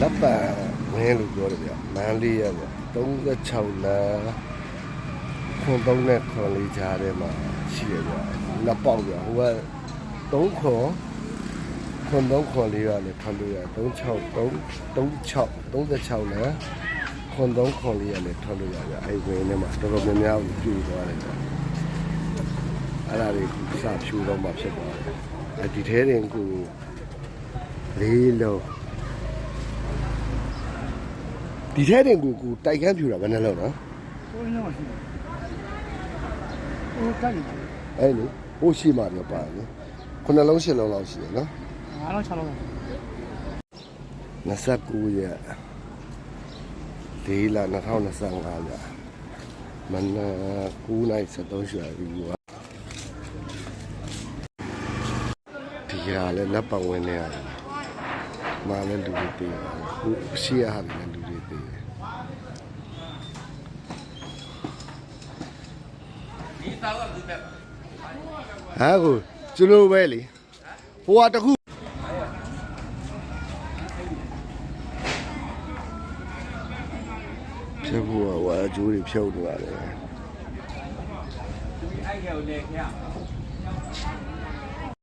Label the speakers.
Speaker 1: လက်ပံမင်းလို့ပြောတယ်ဗျမန်းလေးရဗျ36လမ်းခွန်3နဲ့ခွန်4ကြားထဲမှာရှိရဗျလက်ပေါက်ဗျဟိုက3ခွန်ခွန်3ခွန်4ကလည်းထွက်လို့ရ36လမ်းခွန်3ခွန်4ကလည်းထွက်လို့ရဗျအဲ့ဝင်းထဲမှာတော်တော်များများပြည့်သွားတယ်ဗျအဲ့ဒါတွေစဖြူတော့မှဖြစ်သွားတယ်အဲ့ဒီထဲတင်ကိုလေးလုံးဒီထဲတင်ကိုတိုက်ခန်းပြူတာဘယ်နဲ့လောက်နော်
Speaker 2: ကိုင်းတော့ရှိတယ်ဟိုတိုက်တယ်
Speaker 1: အဲ့လေဟိုရှိမှတော့ပါတယ်ခုနှလုံး8လုံးလောက်ရှိရနော်
Speaker 2: 9လုံး6လုံး
Speaker 1: 29ရက်4လ2025ရက်မနက်9:73ရွှေပြီကွာဒီကလည်းလက်ပတ်ဝင်နေရတယ်မာလည်းလူတွေပြေးတယ်ခုရှိရဟာလည်းလူတွေပြေးတယ်ဒီသားကဒီဘက်ဟာကိုကျွန်တော်ပဲလေဟိုကတခုဖြုတ်ဖို့ဟိုအကျိုးတွေဖြုတ်နေပါတယ်အဲ့